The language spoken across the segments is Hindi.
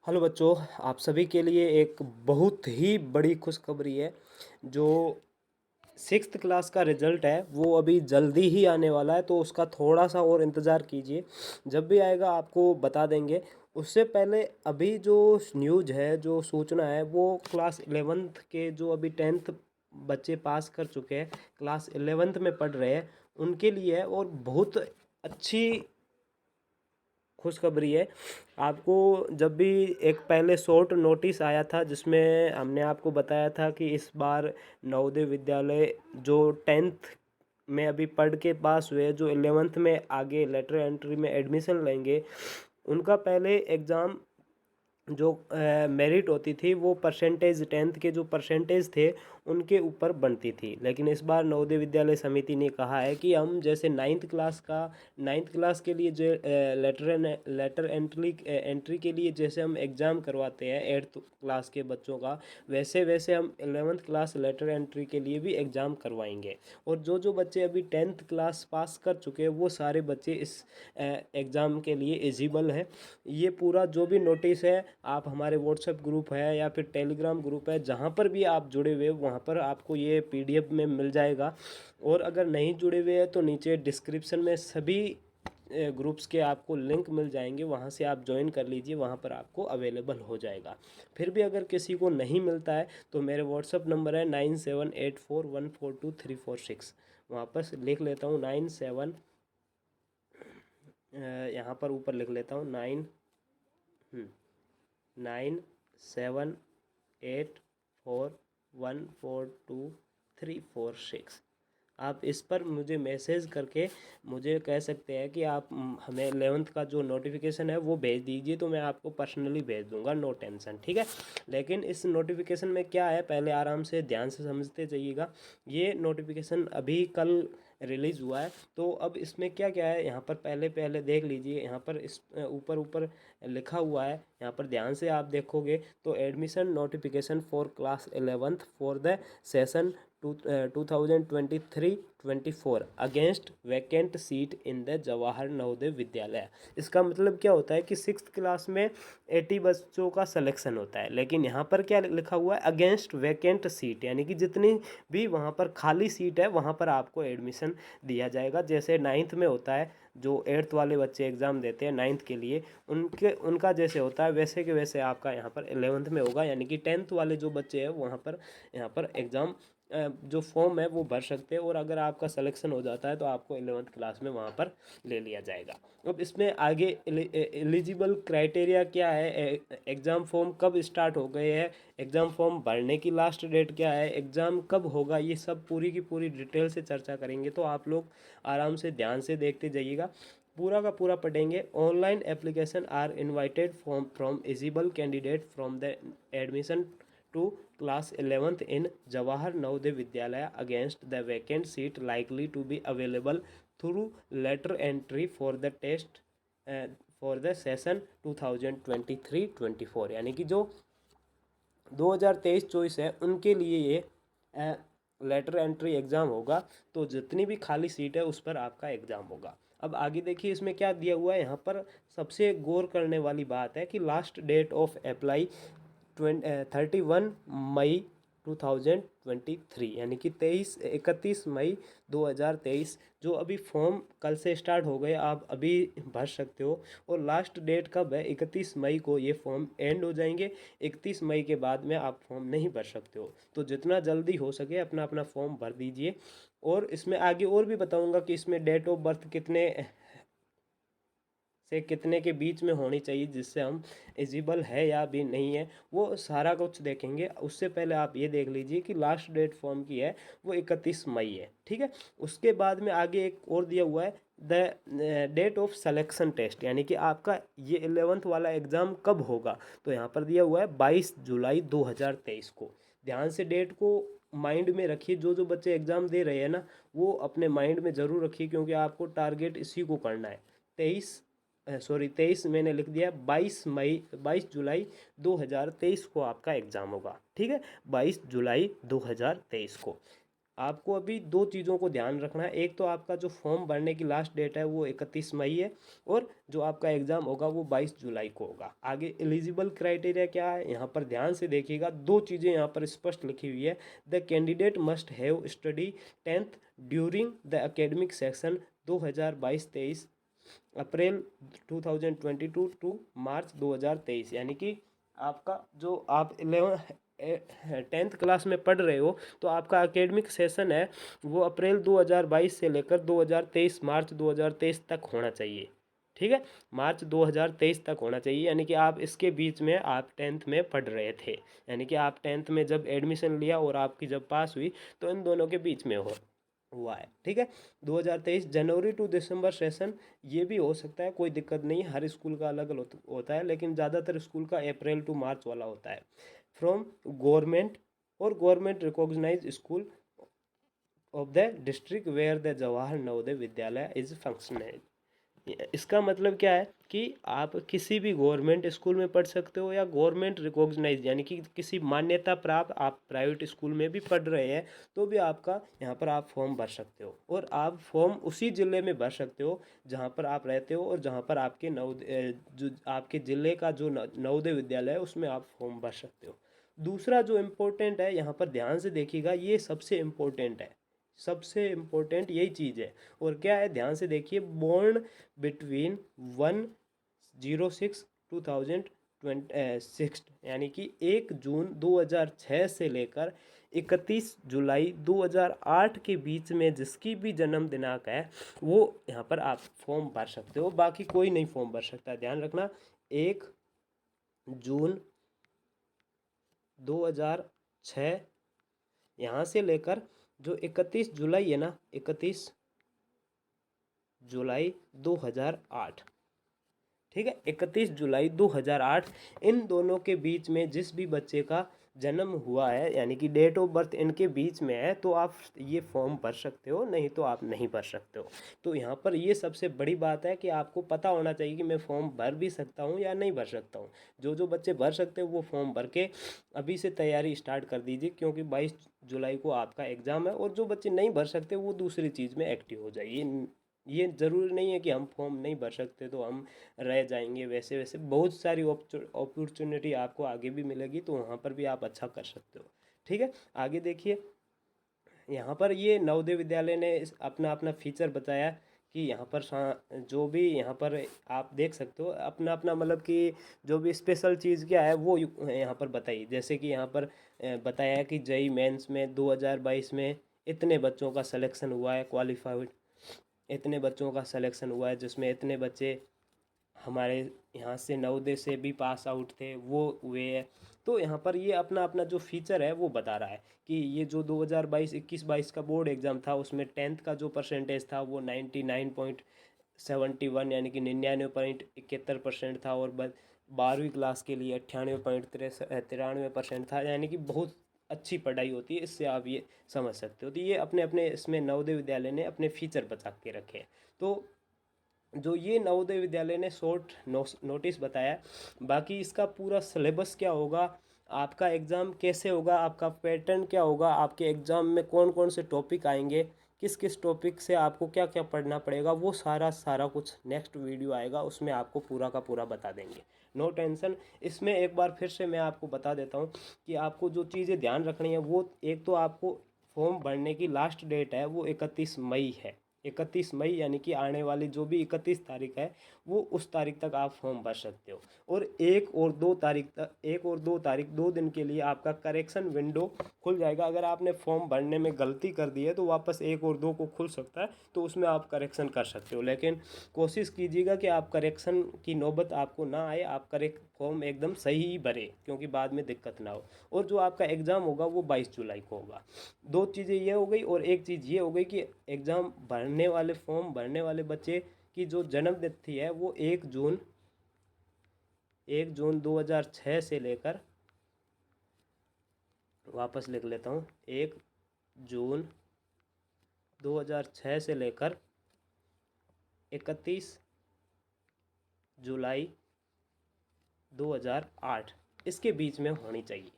हेलो बच्चों, आप सभी के लिए एक बहुत ही बड़ी खुशखबरी है। जो सिक्स्थ क्लास का रिजल्ट है वो अभी जल्दी ही आने वाला है, तो उसका थोड़ा सा और इंतज़ार कीजिए। जब भी आएगा आपको बता देंगे। उससे पहले अभी जो न्यूज़ है, जो सूचना है, वो क्लास 11th के जो अभी 10th बच्चे पास कर चुके हैं, क्लास 11th में पढ़ रहे हैं, उनके लिए है। और बहुत अच्छी खुशखबरी है। आपको जब भी एक पहले शॉर्ट नोटिस आया था जिसमें हमने आपको बताया था कि इस बार नवोदय विद्यालय जो 10th में अभी पढ़ के पास हुए, जो 11th में आगे लेटर एंट्री में एडमिशन लेंगे, उनका पहले एग्ज़ाम जो मेरिट होती थी वो परसेंटेज, 10th के जो परसेंटेज थे उनके ऊपर बनती थी। लेकिन इस बार नवोदय विद्यालय समिति ने कहा है कि हम जैसे नाइन्थ क्लास के लिए जो लेटर एंट्री के लिए जैसे हम एग्ज़ाम करवाते हैं 8th क्लास के बच्चों का, वैसे वैसे हम 11th क्लास लेटर एंट्री के लिए भी एग्ज़ाम करवाएंगे। और जो जो बच्चे अभी 10th क्लास पास कर चुके हैं वो सारे बच्चे इस एग्ज़ाम के लिए एलिजिबल हैं। ये पूरा जो भी नोटिस है, आप हमारे व्हाट्सएप ग्रुप है या फिर टेलीग्राम ग्रुप है, जहाँ पर भी आप जुड़े हुए वहाँ पर आपको ये पीडीएफ में मिल जाएगा। और अगर नहीं जुड़े हुए हैं तो नीचे डिस्क्रिप्शन में सभी ग्रुप्स के आपको लिंक मिल जाएंगे, वहाँ से आप ज्वाइन कर लीजिए, वहाँ पर आपको अवेलेबल हो जाएगा। फिर भी अगर किसी को नहीं मिलता है तो मेरे व्हाट्सएप नंबर है 9784142346। वहाँ पर लिख लेता हूँ 97, यहाँ पर ऊपर लिख लेता हूँ 9784142346। आप इस पर मुझे मैसेज करके मुझे कह सकते हैं कि आप हमें 11th का जो नोटिफिकेशन है वो भेज दीजिए, तो मैं आपको पर्सनली भेज दूंगा, नो टेंशन, ठीक है। लेकिन इस नोटिफिकेशन में क्या है, पहले आराम से ध्यान से समझते जाइएगा। ये नोटिफिकेशन अभी कल रिलीज़ हुआ है, तो अब इसमें क्या क्या है यहाँ पर पहले पहले देख लीजिए। यहाँ पर इस ऊपर ऊपर लिखा हुआ है, यहाँ पर ध्यान से आप देखोगे तो admission notification for class 11th for the session 2023-24 against vacant seat in the Jawahar Navodaya विद्यालय। इसका मतलब क्या होता है कि सिक्स्थ क्लास में 80 बच्चों का सिलेक्शन होता है, लेकिन यहाँ पर क्या लिखा हुआ है, अगेंस्ट वैकेंट सीट, यानी कि जितनी भी वहाँ पर खाली सीट है वहाँ पर आपको एडमिशन दिया जाएगा। जैसे 9th में होता है, जो 8th वाले बच्चे एग्ज़ाम देते हैं 9th के लिए, उनका जैसे होता है वैसे के वैसे आपका यहाँ पर 11th में होगा। यानी कि 10th वाले जो बच्चे हैं वहाँ पर यहाँ पर एग्ज़ाम जो फॉर्म है वो भर सकते हैं, और अगर आपका सिलेक्शन हो जाता है तो आपको 11th क्लास में वहाँ पर ले लिया जाएगा। अब इसमें आगे एलिजिबल क्राइटेरिया क्या है, एग्ज़ाम फॉर्म कब स्टार्ट हो गए हैं, एग्ज़ाम फॉर्म भरने की लास्ट डेट क्या है, एग्ज़ाम कब होगा, ये सब पूरी की पूरी डिटेल से चर्चा करेंगे। तो आप लोग आराम से ध्यान से देखते जाइएगा, पूरा का पूरा पढ़ेंगे। Online application are invited from eligible candidate from the admission to class 11th in Jawahar Navodaya Vidyalaya against the vacant seat likely to be available through letter entry for the test for the session 2023-24। यानी कि जो 2023-24 है उनके लिए ये लेटर एंट्री एग्ज़ाम होगा। तो जितनी भी खाली सीट है उस पर आपका एग्ज़ाम होगा। अब आगे देखिए इसमें क्या दिया हुआ है। यहाँ पर सबसे गौर करने वाली बात है कि लास्ट डेट ऑफ अप्लाई 31 मई 2023, यानी कि 31 मई 2023। जो अभी फॉर्म कल से स्टार्ट हो गए, आप अभी भर सकते हो। और लास्ट डेट कब है, 31 मई को ये फॉर्म एंड हो जाएंगे। 31 मई के बाद में आप फॉर्म नहीं भर सकते हो, तो जितना जल्दी हो सके अपना अपना फॉर्म भर दीजिए। और इसमें आगे और भी बताऊंगा कि इसमें डेट ऑफ बर्थ कितने से कितने के बीच में होनी चाहिए, जिससे हम एलिजिबल है या भी नहीं है, वो सारा कुछ देखेंगे। उससे पहले आप ये देख लीजिए कि लास्ट डेट फॉर्म की है वो 31 मई है, ठीक है। उसके बाद में आगे एक और दिया हुआ है, the date of selection test, यानी कि आपका ये 11th वाला एग्ज़ाम कब होगा। तो यहाँ पर दिया हुआ है 22 जुलाई 2023 को। ध्यान से डेट को माइंड में रखिए, जो जो बच्चे एग्ज़ाम दे रहे हैं ना वो अपने माइंड में ज़रूर रखिए, क्योंकि आपको टारगेट इसी को करना है। 23 मैंने लिख दिया, 22 जुलाई 2023 को आपका एग्ज़ाम होगा, ठीक है, 22 जुलाई 2023 को। आपको अभी दो चीज़ों को ध्यान रखना है। एक तो आपका जो फॉर्म भरने की लास्ट डेट है वो 31 मई है, और जो आपका एग्ज़ाम होगा वो 22 जुलाई को होगा। आगे एलिजिबल क्राइटेरिया क्या है यहाँ पर ध्यान से देखिएगा, दो चीज़ें यहाँ पर स्पष्ट लिखी हुई है। The candidate must have study 10th during the academic session 2022-23 April 2022 to March 2023, यानी कि आपका जो आप 10th क्लास में पढ़ रहे हो तो आपका एकेडमिक सेशन है वो अप्रैल 2022 से लेकर 2023 मार्च 2023 तक होना चाहिए। ठीक है, मार्च 2023 तक होना चाहिए, यानी कि आप इसके बीच में आप 10th में पढ़ रहे थे, यानी कि आप 10th में जब एडमिशन लिया और आपकी जब पास हुई तो इन दोनों के बीच में हुआ है। ठीक है, 2023 जनवरी टू दिसंबर सेशन ये भी हो सकता है, कोई दिक्कत नहीं है, हर स्कूल का अलग अलग होता है, लेकिन ज़्यादातर स्कूल का अप्रैल टू मार्च वाला होता है। फ्रॉम गवर्नमेंट और government recognise school of the district where the Jawahar Navodaya Vidyalaya is functional. इसका मतलब क्या है कि आप किसी भी गवर्नमेंट स्कूल में पढ़ सकते हो या गवर्नमेंट रिकॉग्नाइज यानी कि किसी मान्यता प्राप्त आप प्राइवेट स्कूल में भी पढ़ रहे हैं तो भी आपका यहाँ पर आप फॉर्म भर सकते हो, और आप फॉर्म उसी ज़िले में भर सकते हो जहाँ पर आप रहते हो और जहाँ पर आपके जो आपके ज़िले का जो नवोदय विद्यालय है उसमें आप फॉर्म भर सकते हो। दूसरा जो इम्पोर्टेंट है यहाँ पर ध्यान से देखिएगा, ये सबसे इम्पोर्टेंट है, सबसे इम्पोर्टेंट यही चीज़ है। और क्या है ध्यान से देखिए, बॉर्न बिटवीन 1/06/2006 यानी कि 1 जून 2006 से लेकर 31 जुलाई 2008 के बीच में जिसकी भी जन्म दिनांक है वो यहाँ पर आप फॉर्म भर सकते हो, बाकी कोई नहीं फॉर्म भर सकता। ध्यान रखना, 1 जून 2006 यहाँ से लेकर जो 31 जुलाई है ना, 31 जुलाई 2008, ठीक है, 31 जुलाई 2008, इन दोनों के बीच में जिस भी बच्चे का जन्म हुआ है यानी कि डेट ऑफ बर्थ इनके बीच में है तो आप ये फॉर्म भर सकते हो, नहीं तो आप नहीं भर सकते हो। तो यहाँ पर ये सबसे बड़ी बात है कि आपको पता होना चाहिए कि मैं फॉर्म भर भी सकता हूँ या नहीं भर सकता हूँ। जो जो बच्चे भर सकते हो वो फॉर्म भर के अभी से तैयारी स्टार्ट कर दीजिए, क्योंकि 22 जुलाई को आपका एग्ज़ाम है, और जो बच्चे नहीं भर सकते वो दूसरी चीज़ में एक्टिव हो जाइए। ये ज़रूरी नहीं है कि हम फॉर्म नहीं भर सकते तो हम रह जाएंगे, वैसे वैसे बहुत सारी अपॉर्चुनिटी आपको आगे भी मिलेगी, तो वहाँ पर भी आप अच्छा कर सकते हो। ठीक है, आगे देखिए, यहाँ पर ये नवोदय विद्यालय ने अपना अपना फीचर बताया कि यहाँ पर जो भी यहाँ पर आप देख सकते हो अपना अपना मतलब कि जो भी स्पेशल चीज़ क्या है वो यहाँ पर बताई। जैसे कि यहाँ पर बताया कि जेईई मेंस में 2022 में इतने बच्चों का सिलेक्शन हुआ है, क्वालिफाइड इतने बच्चों का सिलेक्शन हुआ है, जिसमें इतने बच्चे हमारे यहाँ से नवोदय से भी पास आउट थे वो हुए हैं। तो यहाँ पर ये अपना अपना जो फीचर है वो बता रहा है कि ये जो 2021-22 का बोर्ड एग्ज़ाम था उसमें 10th का जो परसेंटेज था वो 99.71 यानी कि 99.71% था, और 12वीं क्लास के लिए 98.93% था, यानी कि बहुत अच्छी पढ़ाई होती है, इससे आप ये समझ सकते हो। तो ये अपने अपने इसमें नवोदय विद्यालय ने अपने फीचर बचा के रखे हैं। तो जो ये नवोदय विद्यालय ने शॉर्ट नोटिस बताया, बाकी इसका पूरा सिलेबस क्या होगा, आपका एग्ज़ाम कैसे होगा, आपका पैटर्न क्या होगा, आपके एग्ज़ाम में कौन कौन से टॉपिक आएंगे, किस किस टॉपिक से आपको क्या क्या पढ़ना पड़ेगा, वो सारा सारा कुछ नेक्स्ट वीडियो आएगा उसमें आपको पूरा का पूरा बता देंगे। No tension. इसमें एक बार फिर से मैं आपको बता देता हूँ कि आपको जो चीज़ें ध्यान रखनी है वो, एक तो आपको फॉर्म भरने की लास्ट डेट है वो 31 मई है, 31 मई यानी कि आने वाली जो भी 31 तारीख है वो उस तारीख तक आप फॉर्म भर सकते हो। और 1 और 2 तारीख 2 दिन के लिए आपका करेक्शन विंडो खुल जाएगा। अगर आपने फॉर्म भरने में गलती कर दी है तो वापस 1 और 2 को खुल सकता है, तो उसमें आप करेक्शन कर सकते हो, लेकिन कोशिश कीजिएगा कि आप करेक्शन की नौबत आपको ना आए, आप करेक्ट फॉर्म एकदम सही ही भरें, क्योंकि बाद में दिक्कत ना हो। और जो आपका एग्ज़ाम होगा वो 22 जुलाई को होगा। दो चीज़ें ये हो गई, और एक चीज़ ये हो गई कि एग्ज़ाम भरने वाले फॉर्म भरने वाले बच्चे की जो जन्म तिथि है वो 1 जून 2006 से लेकर, वापस लिख लेता हूँ, 1 जून 2006 से लेकर 31 जुलाई 2008 इसके बीच में होनी चाहिए।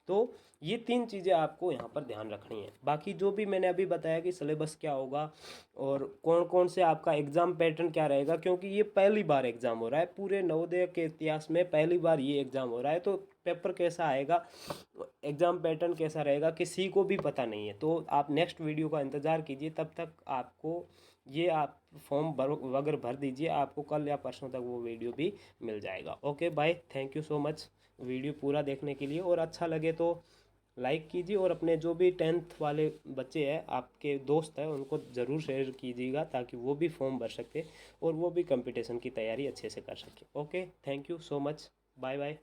तो ये 3 चीज़ें आपको यहाँ पर ध्यान रखनी है। बाकी जो भी मैंने अभी बताया कि सिलेबस क्या होगा और कौन कौन से आपका एग्ज़ाम पैटर्न क्या रहेगा, क्योंकि ये पहली बार एग्ज़ाम हो रहा है पूरे नवोदय के इतिहास में, पहली बार ये एग्ज़ाम हो रहा है। तो पेपर कैसा आएगा, एग्ज़ाम पैटर्न कैसा रहेगा, किसी को भी पता नहीं है। तो आप नेक्स्ट वीडियो का इंतज़ार कीजिए, तब तक आपको ये आप फॉर्म वगैरह भर दीजिए, आपको कल या परसों तक वो वीडियो भी मिल जाएगा। Okay bye, thank you so much video पूरा देखने के लिए। और अच्छा लगे तो लाइक कीजिए, और अपने जो भी 10th वाले बच्चे हैं, आपके दोस्त हैं, उनको ज़रूर शेयर कीजिएगा ताकि वो भी फॉर्म भर सके और वो भी कंपटीशन की तैयारी अच्छे से कर सके। Okay, thank you so much, bye bye.